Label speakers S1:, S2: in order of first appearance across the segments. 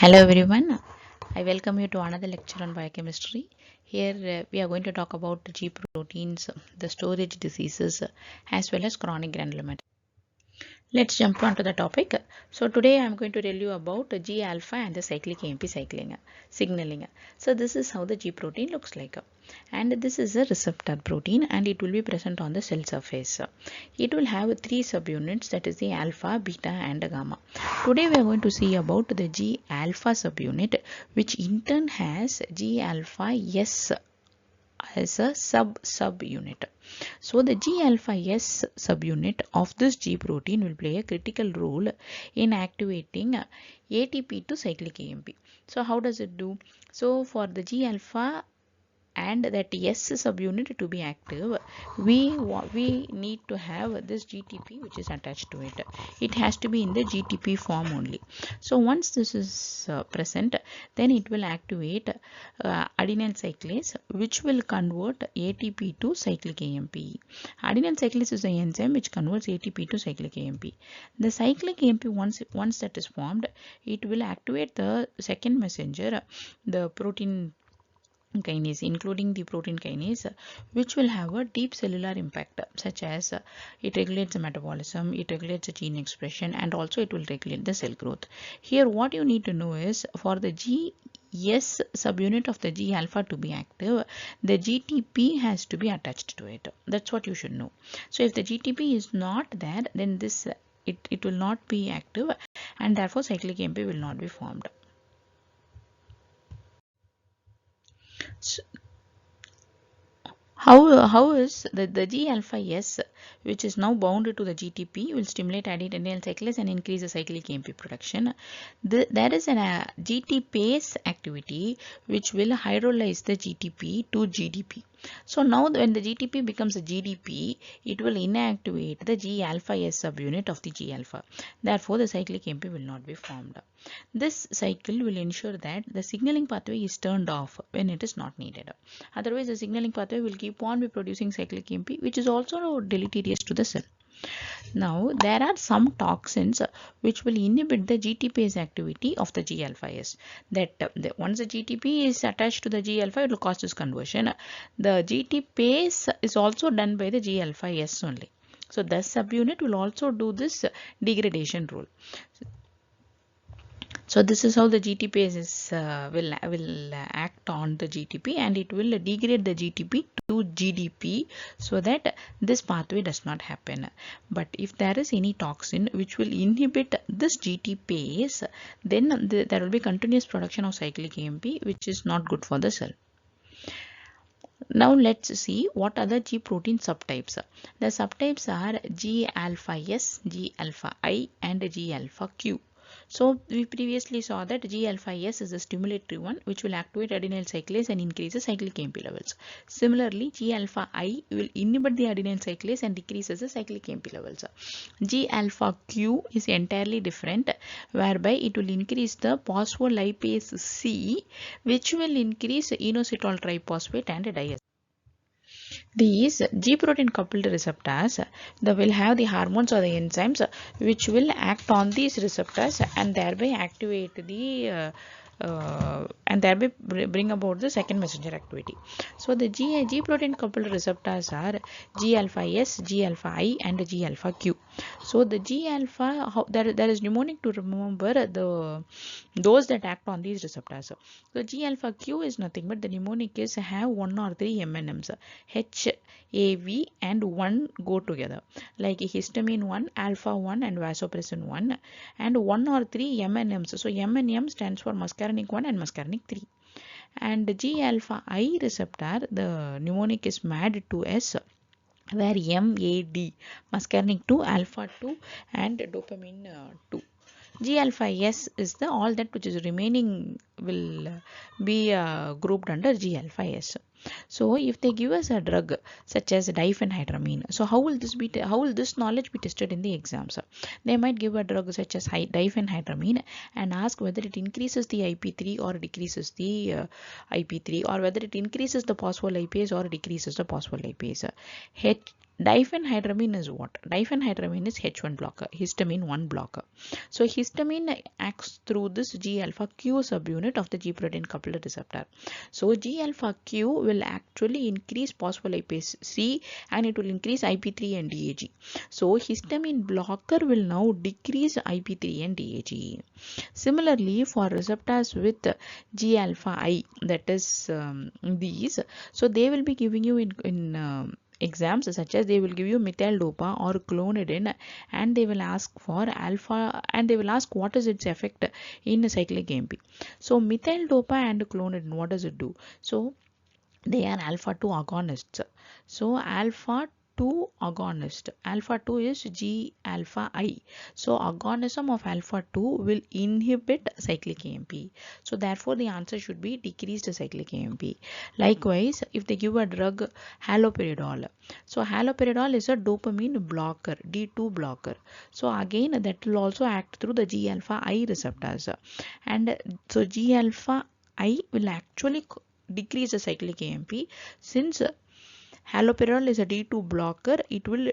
S1: Hello everyone, I welcome you to another lecture on biochemistry. Here we are going to talk about the G proteins, the storage diseases, as well as chronic granulomatous. Let's jump on to the topic. So today I am going to tell you about G alpha and the cyclic AMP signaling. So this is how the G protein looks like. And this is a receptor protein and it will be present on the cell surface. It will have three subunits, that is the alpha, beta and gamma. Today we are going to see about the G alpha subunit, which in turn has G alpha S as a subunit. So the G alpha S subunit of this G protein will play a critical role in activating ATP to cyclic AMP. So how does it do? So for the G alpha and that S subunit to be active, we need to have this GTP which is attached to it. It has to be in the GTP form only. So once this is present, then it will activate adenyl cyclase, which will convert ATP to cyclic AMP. Adenyl cyclase is the enzyme which converts ATP to cyclic AMP. The cyclic AMP, once that is formed, it will activate the second messenger, the protein kinase, including the protein kinase, which will have a deep cellular impact, such as it regulates the metabolism, it regulates the gene expression, and also it will regulate the cell growth. Here what you need to know is, for the GS subunit of the G alpha to be active, the GTP has to be attached to it. That's what you should know. So if the GTP is not there, then this it will not be active, and therefore cyclic AMP will not be formed. So, how is the G alpha S, which is now bound to the GTP, will stimulate adenyl cyclase and increase the cyclic AMP production. There is a GTPase activity which will hydrolyze the GTP to GDP. So now when the GTP becomes a GDP, it will inactivate the G alpha S subunit of the G alpha. Therefore, the cyclic AMP will not be formed. This cycle will ensure that the signaling pathway is turned off when it is not needed. Otherwise, the signaling pathway will keep on be producing cyclic AMP, which is also deleterious to the cell. Now, there are some toxins which will inhibit the GTPase activity of the G alpha S. Once the GTP is attached to the G alpha, it will cause this conversion. The GTPase is also done by the G alpha S only. So, the subunit will also do this degradation role. So this is how the GTPase is, will act on the GTP, and it will degrade the GTP to GDP so that this pathway does not happen. But if there is any toxin which will inhibit this GTPase, then there will be continuous production of cyclic AMP, which is not good for the cell. Now let's see what are the G protein subtypes. The subtypes are G alpha S, G alpha I, and G alpha Q. So we previously saw that G alpha S is a stimulatory one which will activate adenyl cyclase and increase the cyclic AMP levels. Similarly, G alpha I will inhibit the adenyl cyclase and decreases the cyclic AMP levels. G alpha Q is entirely different, whereby it will increase the phospholipase C, which will increase inositol triphosphate and diacetylate. These G protein coupled receptors, they will have the hormones or the enzymes which will act on these receptors and thereby activate the and thereby bring about the second messenger activity. So the G protein coupled receptors are G alpha S, G alpha I, and G alpha Q. So the G alpha, there is mnemonic to remember those that act on these receptors. So G alpha Q is nothing but the mnemonic is have 1 or 3 MNMs. H, A, V, and 1 go together, like histamine 1, alpha 1, and vasopressin 1, and 1 or 3 MNMs. So M and M stands for muscarinic 1 and muscarinic 3. And G alpha I receptor, the mnemonic is MAD2S, where MAD, muscarinic 2, alpha 2, and dopamine 2. G alpha S is the all that which is remaining will be grouped under G alpha S. So if they give us a drug such as diphenhydramine, so how will this knowledge be tested in the exams? They might give a drug such as diphenhydramine and ask whether it increases the IP3 or decreases the IP3, or whether it increases the phospholipase or decreases the phospholipase. Diphenhydramine is what? Diphenhydramine is H1 blocker, histamine 1 blocker. So histamine acts through this G alpha Q subunit of the G protein coupled receptor. So G alpha Q will actually increase phospholipase C and it will increase IP3 and DAG. So histamine blocker will now decrease IP3 and DAG. Similarly, for receptors with G alpha I, that is these, so they will be giving you in exams, such as they will give you methyl dopa or clonidine, and they will ask for alpha, and they will ask what is its effect in cyclic AMP. So methyl dopa and clonidine, what does it do? So they are alpha 2 agonists. So alpha 2 agonist, alpha 2 is G alpha I. So agonism of alpha 2 will inhibit cyclic AMP. So therefore the answer should be decreased cyclic AMP. Likewise, if they give a drug haloperidol, so haloperidol is a dopamine blocker, D2 blocker. So again that will also act through the G alpha I receptors, and so G alpha I will actually decrease the cyclic AMP. Since haloperidol is a D2 blocker, it will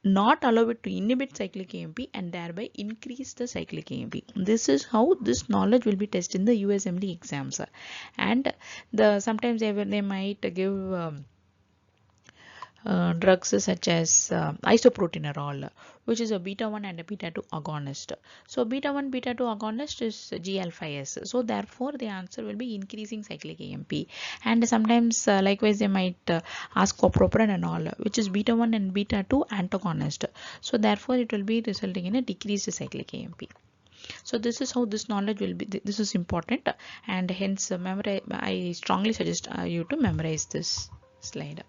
S1: not allow it to inhibit cyclic AMP and thereby increase the cyclic AMP. This is how this knowledge will be tested in the USMLE exams. And sometimes they might give drugs such as isoproteinerol, which is a beta 1 and a beta 2 agonist. So beta 1 beta 2 agonist is G alpha S. So therefore the answer will be increasing cyclic AMP. And sometimes likewise they might ask for propranolol, which is beta 1 and beta 2 antagonist. So therefore it will be resulting in a decreased cyclic AMP. So this is how this knowledge will be. This is important, and hence I strongly suggest you to memorize this slide.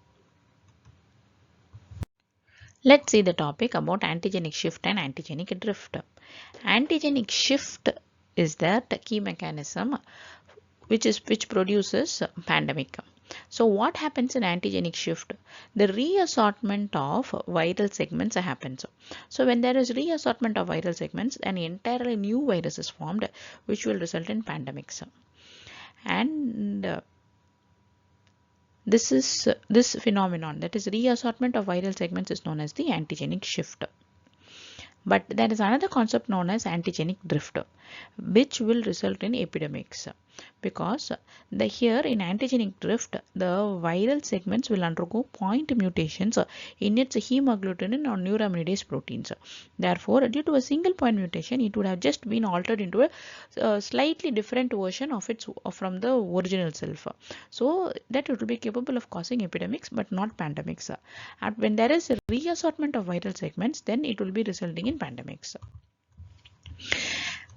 S1: Let's see the topic about antigenic shift and antigenic drift. Antigenic shift is that key mechanism which produces pandemic. So what happens in antigenic shift? The reassortment of viral segments happens. So when there is reassortment of viral segments, an entirely new virus is formed, which will result in pandemics. And this phenomenon, that is reassortment of viral segments, is known as the antigenic shift. But there is another concept known as antigenic drift, which will result in epidemics, because here in antigenic drift the viral segments will undergo point mutations in its hemagglutinin or neuraminidase proteins. Therefore, due to a single point mutation, it would have just been altered into a slightly different version of its from the original self, so that it will be capable of causing epidemics but not pandemics. And when there is a reassortment of viral segments, then it will be resulting in pandemics.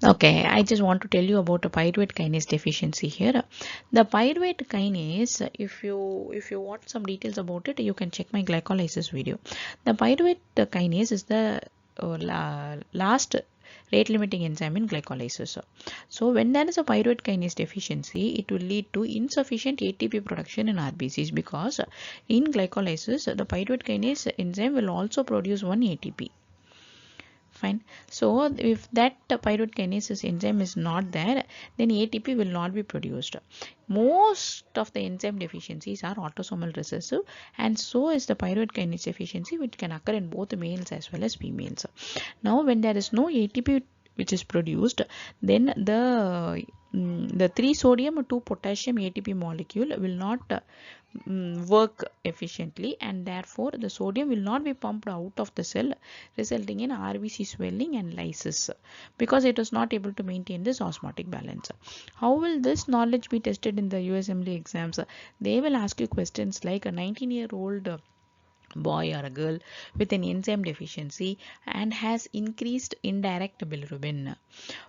S1: Okay, I just want to tell you about a pyruvate kinase deficiency here. The pyruvate kinase, if you want some details about it, you can check my glycolysis video. The pyruvate kinase is the last rate limiting enzyme in glycolysis. So when there is a pyruvate kinase deficiency, it will lead to insufficient ATP production in RBCs, because in glycolysis the pyruvate kinase enzyme will also produce one ATP. Fine. So if that pyruvate kinase enzyme is not there, then ATP will not be produced. Most of the enzyme deficiencies are autosomal recessive, and so is the pyruvate kinase deficiency, which can occur in both males as well as females. Now when there is no ATP which is produced, then the 3 sodium 2 potassium ATP molecule will not work efficiently, and therefore the sodium will not be pumped out of the cell, resulting in RBC swelling and lysis, because it is not able to maintain this osmotic balance. How will this knowledge be tested in the USMLE exams? They will ask you questions like a 19-year-old boy or a girl with an enzyme deficiency and has increased indirect bilirubin.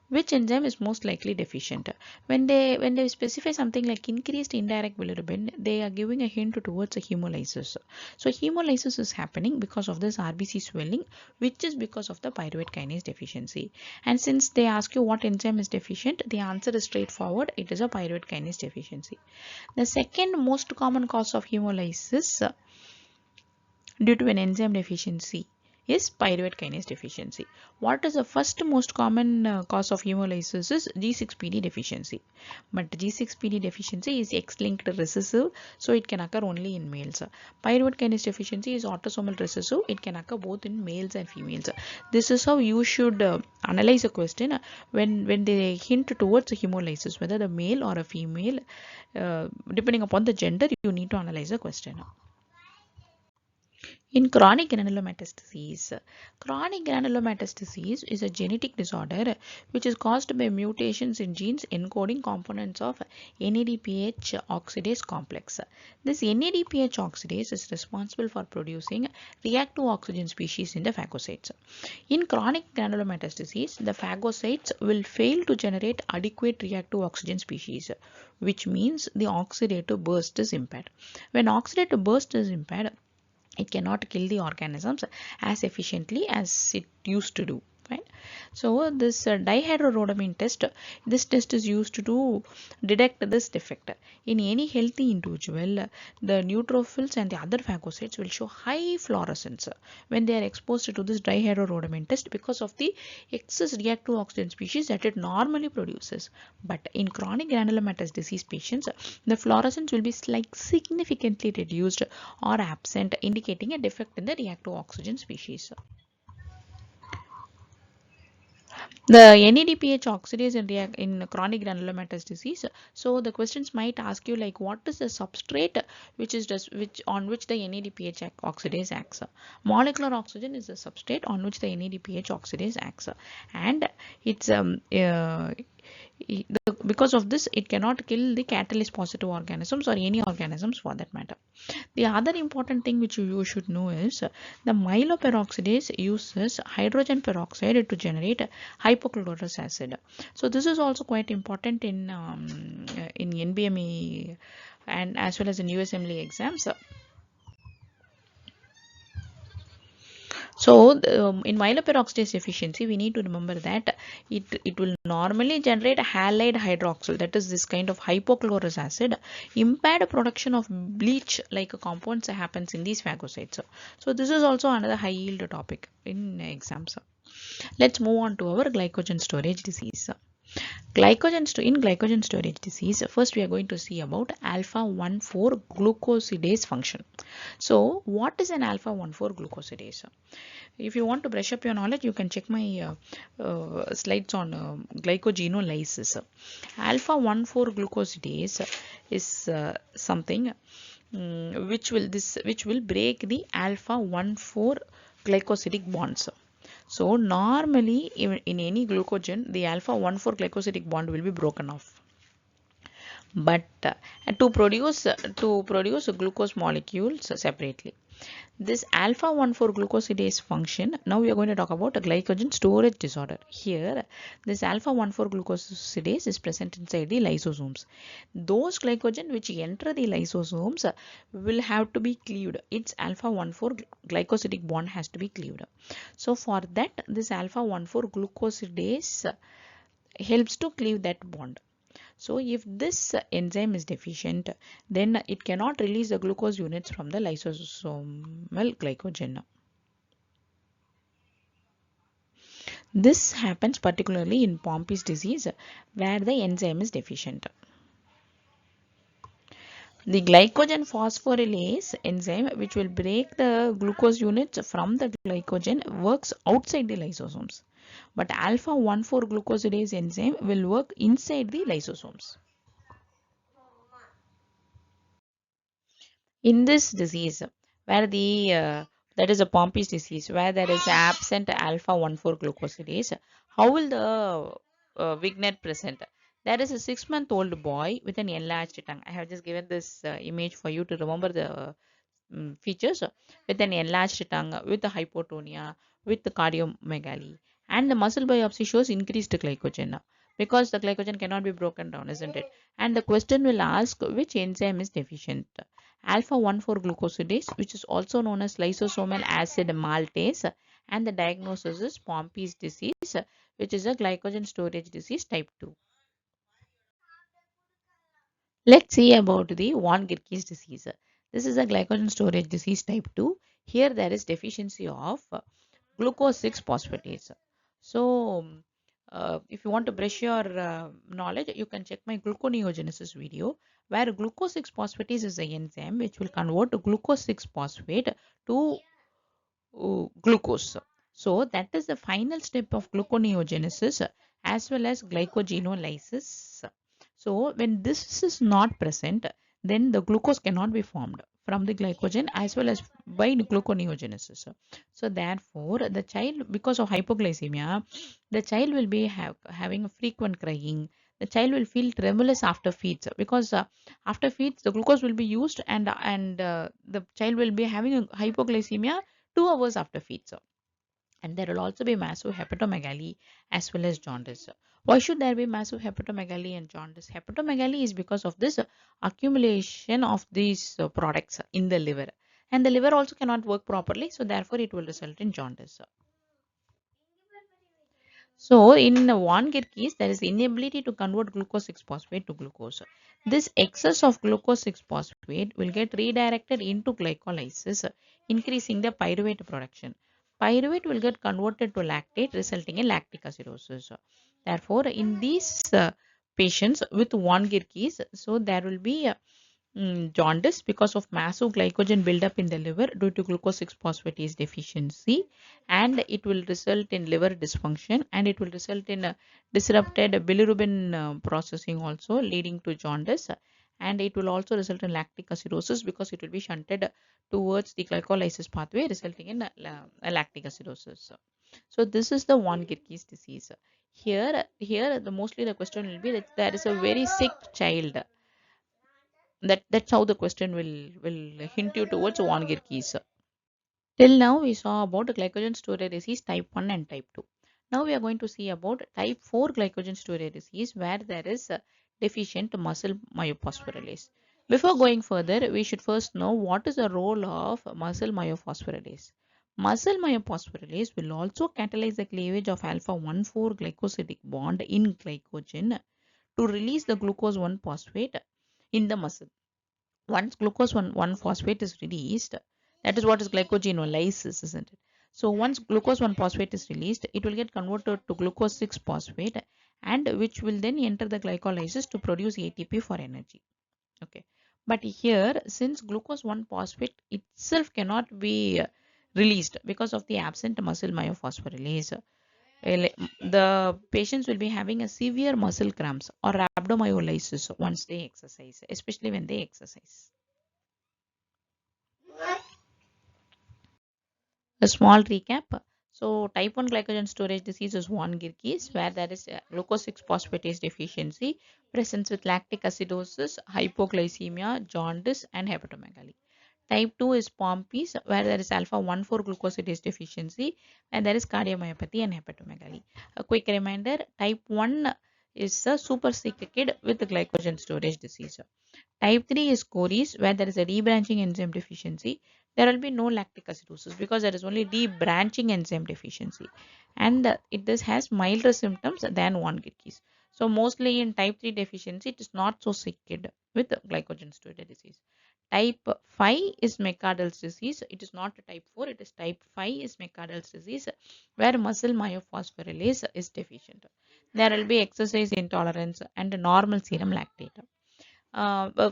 S1: Which enzyme is most likely deficient? When they specify something like increased indirect bilirubin, they are giving a hint towards a hemolysis. So hemolysis is happening because of this RBC swelling, which is because of the pyruvate kinase deficiency. And since they ask you what enzyme is deficient, the answer is straightforward. It is a pyruvate kinase deficiency. The second most common cause of hemolysis due to an enzyme deficiency is pyruvate kinase deficiency. What is the first most common cause of hemolysis is G6PD deficiency. But G6PD deficiency is X-linked recessive, so it can occur only in males. Pyruvate kinase deficiency is autosomal recessive. It can occur both in males and females. This is how you should analyze a question when they hint towards hemolysis, whether the male or a female, depending upon the gender, you need to analyze the question. In chronic granulomatous disease is a genetic disorder which is caused by mutations in genes encoding components of NADPH oxidase complex. This NADPH oxidase is responsible for producing reactive oxygen species in the phagocytes. In chronic granulomatous disease, the phagocytes will fail to generate adequate reactive oxygen species, which means the oxidative burst is impaired. When oxidative burst is impaired, it cannot kill the organisms as efficiently as it used to do. Right? So this dihydrorhodamine test, this test is used to detect this defect. In any healthy individual, the neutrophils and the other phagocytes will show high fluorescence when they are exposed to this dihydrorhodamine test because of the excess reactive oxygen species that it normally produces. But in chronic granulomatous disease patients, the fluorescence will be significantly reduced or absent, indicating a defect in the reactive oxygen species. The NADPH oxidase in chronic granulomatous disease. So the questions might ask you like, what is the substrate on which the NADPH oxidase acts? Molecular oxygen is the substrate on which the NADPH oxidase acts, and it's because of this it cannot kill the catalyst positive organisms or any organisms for that matter. The other important thing which you should know is the myeloperoxidase uses hydrogen peroxide to generate hypochlorous acid. So this is also quite important in NBME and as well as in USMLE exams. So in myeloperoxidase deficiency, we need to remember that it will normally generate halide hydroxyl, that is this kind of hypochlorous acid. Impaired production of bleach like compounds happens in these phagocytes. So this is also another high yield topic in exams. Let's move on to our glycogen storage disease. In glycogen storage disease, first we are going to see about alpha-1,4 glucosidase function. So what is an alpha-1,4 glucosidase? If you want to brush up your knowledge, you can check my slides on glycogenolysis. Alpha-1,4 glucosidase is something which will break the alpha-1,4 glycosidic bonds. So normally in any glucogen, the alpha-1,4 glycosidic bond will be broken off. But to produce glucose molecules separately. This alpha-1,4 glucosidase function, now we are going to talk about a glycogen storage disorder. Here, this alpha-1,4 glucosidase is present inside the lysosomes. Those glycogen which enter the lysosomes will have to be cleaved. Its alpha-1,4 glycosidic bond has to be cleaved. So for that, this alpha-1,4 glucosidase helps to cleave that bond. So if this enzyme is deficient, then it cannot release the glucose units from the lysosomal glycogen. This happens particularly in Pompes disease where the enzyme is deficient. The glycogen phosphorylase enzyme, which will break the glucose units from the glycogen, works outside the lysosomes. But alpha-1,4 glucosidase enzyme will work inside the lysosomes. In this disease, where that is a Pompes disease, where there is absent alpha-1,4 glucosidase, how will the vignette present? There is a 6-month-old boy with an enlarged tongue. I have just given this image for you to remember the features with an enlarged tongue, with the hypotonia, with the cardiomegaly, and the muscle biopsy shows increased glycogen because the glycogen cannot be broken down, isn't it? And the question will ask which enzyme is deficient. Alpha-1,4 glucosidase, which is also known as lysosomal acid maltase, and the diagnosis is Pompes disease, which is a glycogen storage disease type 2. Let's see about the von Gierkes disease. This is a glycogen storage disease type 2. Here there is deficiency of glucose 6 phosphatase. So if you want to brush your knowledge, you can check my gluconeogenesis video, where glucose 6 phosphatase is the enzyme which will convert glucose 6 phosphate to glucose. So that is the final step of gluconeogenesis as well as glycogenolysis. So when this is not present, then the glucose cannot be formed from the glycogen as well as by gluconeogenesis. So therefore, the child, because of hypoglycemia, the child will be having a frequent crying. The child will feel tremulous after feeds, because after feeds the glucose will be used, and the child will be having a hypoglycemia 2 hours after feeds. And there will also be massive hepatomegaly as well as jaundice. Why should there be massive hepatomegaly and jaundice? Hepatomegaly is because of this accumulation of these products in the liver, and the liver also cannot work properly, so therefore it will result in jaundice. So in one gierkes, there is inability to convert glucose 6 phosphate to glucose. This excess of glucose 6 phosphate will get redirected into glycolysis, increasing the pyruvate production. Pyruvate will get converted to lactate, resulting in lactic acidosis. Therefore, in these patients with one gierkes, so there will be jaundice because of massive glycogen buildup in the liver due to glucose 6 phosphatase deficiency, and it will result in liver dysfunction, and it will result in disrupted bilirubin processing also, leading to jaundice, and it will also result in lactic acidosis because it will be shunted towards the glycolysis pathway, resulting in lactic acidosis. So this is the one gierkes disease. Here the mostly the question will be that there is a very sick child. That's how the question will hint you towards one gierkes. Till now we saw about glycogen storage disease type 1 and type 2. Now we are going to see about type 4 glycogen storage disease, where there is a deficient muscle myophosphorylase. Before going further, we should first know what is the role of muscle myophosphorylase. Muscle myophosphorylase will also catalyze the cleavage of alpha 1,4 glycosidic bond in glycogen to release the glucose 1 phosphate in the muscle. Once glucose 1 phosphate is released, that is what is glycogenolysis, isn't it? So once glucose 1 phosphate is released, it will get converted to glucose 6 phosphate, and which will then enter the glycolysis to produce ATP for energy. Okay, but here, since glucose 1 phosphate itself cannot be released because of the absent muscle myophosphorylase, the patients will be having a severe muscle cramps or rhabdomyolysis once they exercise, especially when they exercise. A small recap. So type 1 glycogen storage disease is one gierkes, where there is glucose 6 phosphatase deficiency, presence with lactic acidosis, hypoglycemia, jaundice, and hepatomegaly. Type 2 is Pompes, where there is alpha 1,4 glucosidase deficiency, and there is cardiomyopathy and hepatomegaly. A quick reminder, type 1 is a super sick kid with glycogen storage disease. Type 3 is coris, where there is a debranching enzyme deficiency. There will be no lactic acidosis because there is only debranching enzyme deficiency. And this has milder symptoms than one gierkes. So mostly in type 3 deficiency, it is not so sick kid with glycogen storage disease. Type 5 is McArdle's disease. It is not type 4, it is type 5 is McArdle's disease, where muscle myophosphorylase is deficient. There will be exercise intolerance and normal serum lactate. A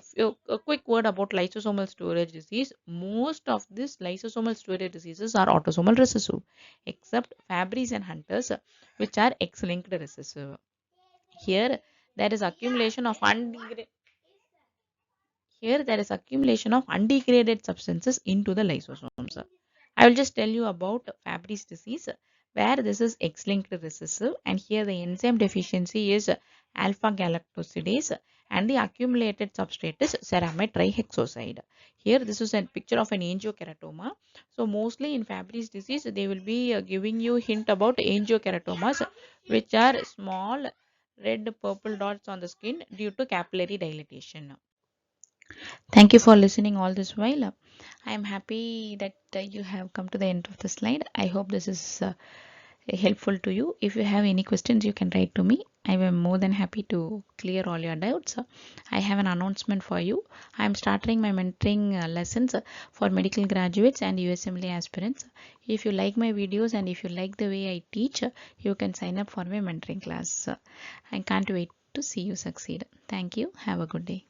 S1: quick word about lysosomal storage disease. Most of these lysosomal storage diseases are autosomal recessive, except Fabry's and Hunter's, which are X-linked recessive. Here, there is accumulation of undegraded substances into the lysosomes. I will just tell you about Fabry's disease, where this is X-linked recessive, and here the enzyme deficiency is alpha galactosidase, and the accumulated substrate is ceramide trihexoside. Here this is a picture of an angiokeratoma. So mostly in Fabry's disease, they will be giving you hint about angiokeratomas, which are small red purple dots on the skin due to capillary dilatation. Thank you for listening all this while. I am happy that you have come to the end of the slide. I hope this is helpful to you. If you have any questions, you can write to me. I am more than happy to clear all your doubts. I have an announcement for you. I am starting my mentoring lessons for medical graduates and USMLE aspirants. If you like my videos and if you like the way I teach, you can sign up for my mentoring class. I can't wait to see you succeed. Thank you. Have a good day.